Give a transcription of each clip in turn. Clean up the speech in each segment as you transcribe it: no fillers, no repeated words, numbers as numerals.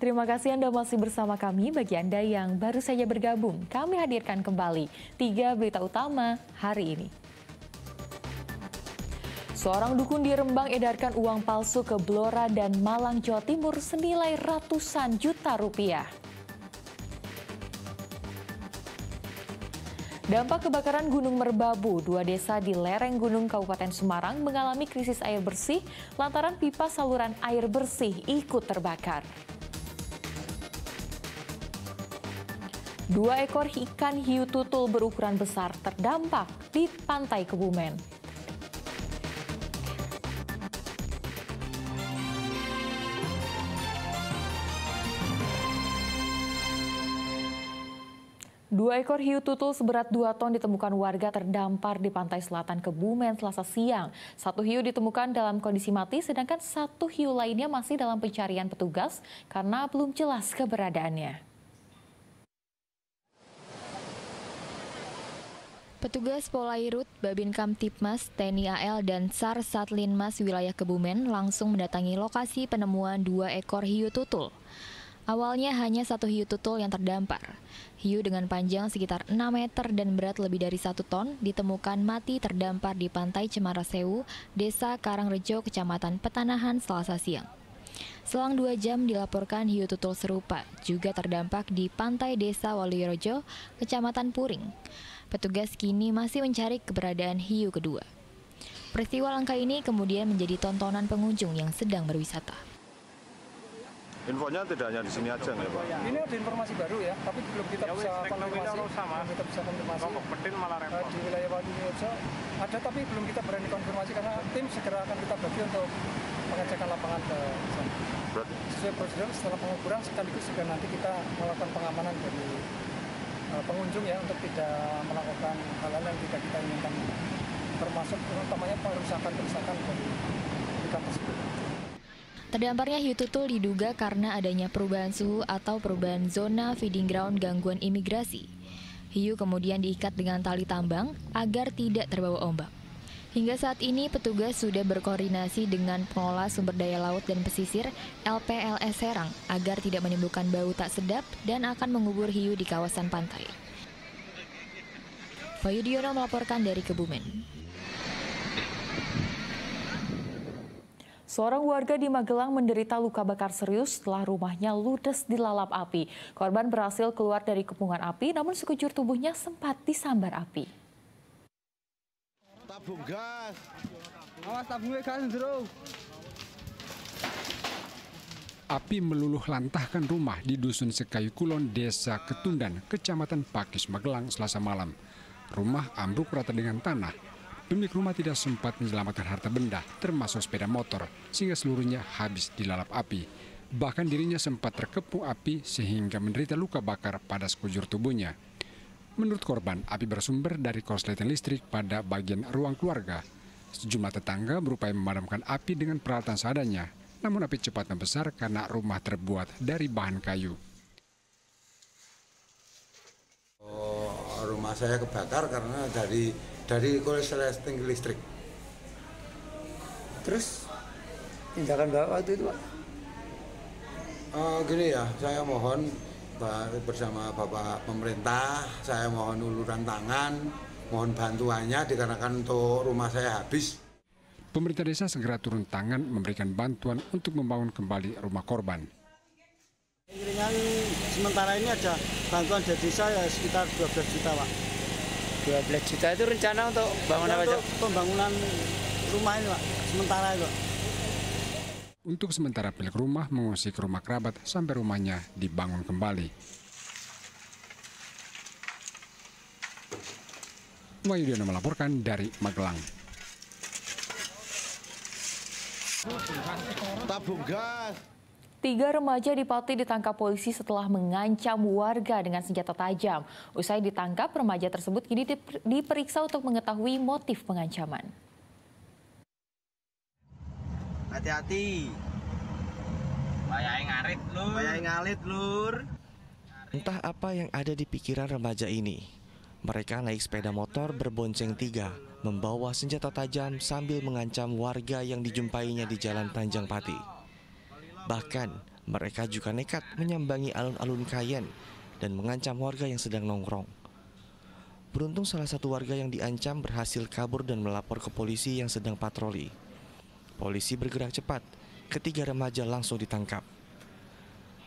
Terima kasih Anda masih bersama kami. Bagi Anda yang baru saja bergabung, kami hadirkan kembali 3 berita utama hari ini. Seorang dukun di Rembang edarkan uang palsu ke Blora dan Malang, Jawa Timur senilai ratusan juta rupiah. Dampak kebakaran Gunung Merbabu, 2 desa di lereng Gunung Kabupaten Semarang mengalami krisis air bersih lantaran pipa saluran air bersih ikut terbakar. 2 ekor ikan hiu tutul berukuran besar terdampak di pantai Kebumen. Dua ekor hiu tutul seberat 2 ton ditemukan warga terdampar di pantai selatan Kebumen Selasa siang. 1 hiu ditemukan dalam kondisi mati, sedangkan 1 hiu lainnya masih dalam pencarian petugas karena belum jelas keberadaannya. Petugas Polairut, Babin Kamtipmas, TNI AL, dan SAR Satlinmas wilayah Kebumen langsung mendatangi lokasi penemuan 2 ekor hiu tutul. Awalnya hanya 1 hiu tutul yang terdampar. Hiu dengan panjang sekitar 6 meter dan berat lebih dari 1 ton ditemukan mati terdampar di pantai Cemara Sewu, Desa Karangrejo, Kecamatan Petanahan, Selasa siang. Selang 2 jam dilaporkan hiu tutul serupa juga terdampak di pantai Desa Walirojo, Kecamatan Puring. Petugas kini masih mencari keberadaan hiu kedua. Peristiwa langka ini kemudian menjadi tontonan pengunjung yang sedang berwisata. Infonya tidak hanya di sini aja nggak Pak? Ini ada informasi baru ya, tapi belum kita bisa konfirmasi. Di wilayah Walirojo ada, tapi belum kita berani konfirmasi karena tim segera akan kita bagi untuk pengecekan lapangan ke sana. Sesuai prosedur setelah pengukuran sekaligus juga nanti kita melakukan pengamanan dari pengunjung ya untuk tidak melakukan hal-hal yang tidak kita inginkan, termasuk utamanya perusakan dari ikan tersebut. Terdamparnya hiu tutul diduga karena adanya perubahan suhu atau perubahan zona feeding ground gangguan imigrasi. Hiu kemudian diikat dengan tali tambang agar tidak terbawa ombak. Hingga saat ini petugas sudah berkoordinasi dengan pengelola sumber daya laut dan pesisir LPLS Serang agar tidak menimbulkan bau tak sedap dan akan mengubur hiu di kawasan pantai. Wayudiono melaporkan dari Kebumen. Seorang warga di Magelang menderita luka bakar serius setelah rumahnya ludes dilalap api. Korban berhasil keluar dari kepungan api, namun sekujur tubuhnya sempat disambar api. Tabung gas. Awas tabungnya gas, Bro. Api meluluh lantahkan rumah di Dusun Sekayu Kulon, Desa Ketundan, Kecamatan Pakis, Magelang, Selasa malam. Rumah ambruk rata dengan tanah. Pemilik rumah tidak sempat menyelamatkan harta benda, termasuk sepeda motor, sehingga seluruhnya habis dilalap api. Bahkan dirinya sempat terkepung api sehingga menderita luka bakar pada sekujur tubuhnya. Menurut korban, api bersumber dari korsleting listrik pada bagian ruang keluarga. Sejumlah tetangga berupaya memadamkan api dengan peralatan seadanya, namun api cepat membesar karena rumah terbuat dari bahan kayu. Rumah saya kebakar karena dari korsleting listrik. Terus tindakan Bapak itu Pak? Gini ya, saya mohon bersama Bapak pemerintah, saya mohon uluran tangan, mohon bantuannya dikarenakan untuk rumah saya habis. Pemerintah desa segera turun tangan memberikan bantuan untuk membangun kembali rumah korban. Iringan sementara ini ada bantuan dari desa ya sekitar 12 juta Pak. 12 juta itu rencana untuk bangunan apa? Untuk pembangunan rumah ini Pak, sementara itu Pak. Untuk sementara pemilik rumah mengungsi ke rumah kerabat sampai rumahnya dibangun kembali. Wayudiono melaporkan dari Magelang. Tabung gas. 3 remaja di Pati ditangkap polisi setelah mengancam warga dengan senjata tajam. Usai ditangkap, remaja tersebut kini diperiksa untuk mengetahui motif pengancaman. Hati-hati. Bayai ngalit lur. Entah apa yang ada di pikiran remaja ini. Mereka naik sepeda motor berbonceng 3, membawa senjata tajam sambil mengancam warga yang dijumpainya di Jalan Tanjang Pati. Bahkan Mereka juga nekat menyambangi alun-alun Kayen dan mengancam warga yang sedang nongkrong. Beruntung salah satu warga yang diancam berhasil kabur dan melapor ke polisi yang sedang patroli. Polisi bergerak cepat, ketiga remaja langsung ditangkap.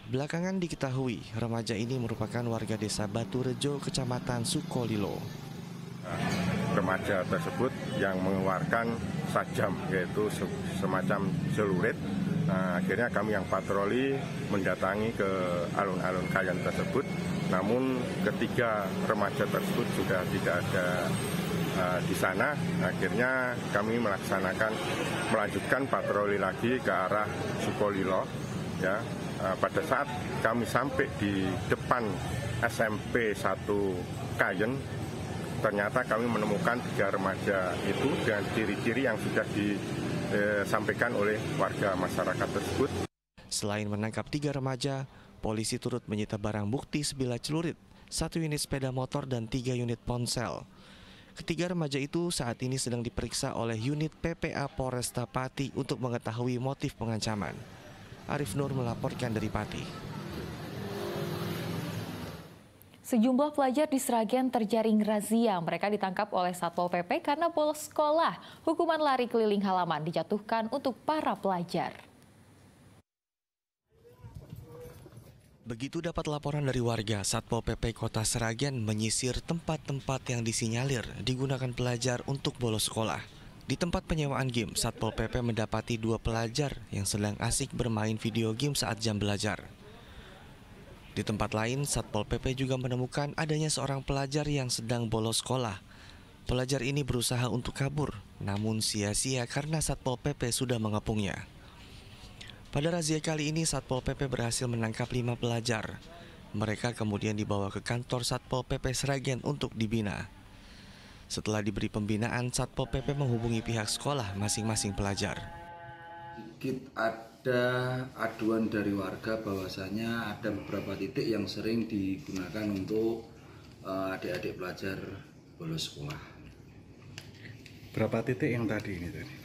Belakangan diketahui remaja ini merupakan warga desa Batu Rejo, Kecamatan Sukolilo. Remaja tersebut yang mengeluarkan sajam, yaitu semacam celurit. Nah, akhirnya kami yang patroli mendatangi ke alun-alun Kayen tersebut. Namun ketiga remaja tersebut sudah tidak ada di sana. Akhirnya kami melanjutkan patroli lagi ke arah Sukolilo. Ya, pada saat kami sampai di depan SMP 1 Kayen, ternyata kami menemukan 3 remaja itu dengan ciri-ciri yang sudah disampaikan oleh warga masyarakat tersebut. Selain menangkap 3 remaja, polisi turut menyita barang bukti sebilah celurit, 1 unit sepeda motor dan 3 unit ponsel. Ketiga remaja itu saat ini sedang diperiksa oleh unit PPA Polresta Pati untuk mengetahui motif pengancaman. Arif Nur melaporkan dari Pati. Sejumlah pelajar di Sragen terjaring razia. Mereka ditangkap oleh Satpol PP karena bolos sekolah. Hukuman lari keliling halaman dijatuhkan untuk para pelajar. Begitu dapat laporan dari warga, Satpol PP Kota Sragen menyisir tempat-tempat yang disinyalir digunakan pelajar untuk bolos sekolah. Di tempat penyewaan game, Satpol PP mendapati 2 pelajar yang sedang asik bermain video game saat jam belajar. Di tempat lain, Satpol PP juga menemukan adanya seorang pelajar yang sedang bolos sekolah. Pelajar ini berusaha untuk kabur, namun sia-sia karena Satpol PP sudah mengepungnya. Pada razia kali ini, Satpol PP berhasil menangkap 5 pelajar. Mereka kemudian dibawa ke kantor Satpol PP Sragen untuk dibina. Setelah diberi pembinaan, Satpol PP menghubungi pihak sekolah masing-masing pelajar. Ada aduan dari warga bahwasanya ada beberapa titik yang sering digunakan untuk adik-adik pelajar bolos sekolah. Berapa titik yang tadi ini tadi?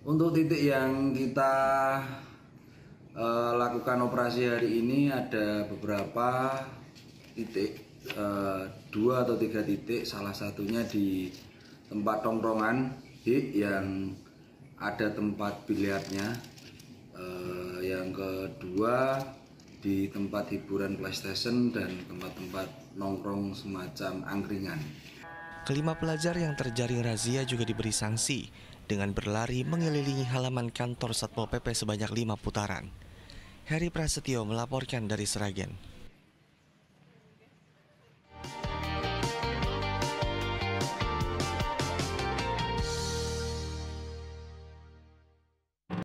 Untuk titik yang kita lakukan operasi hari ini ada beberapa titik, 2 atau 3 titik, salah satunya di tempat tongkrongan yang ada tempat biliarnya, yang kedua di tempat hiburan PlayStation dan tempat-tempat nongkrong semacam angkringan. Kelima pelajar yang terjaring razia juga diberi sanksi dengan berlari mengelilingi halaman kantor Satpol PP sebanyak 5 putaran. Heri Prasetyo melaporkan dari Sragen.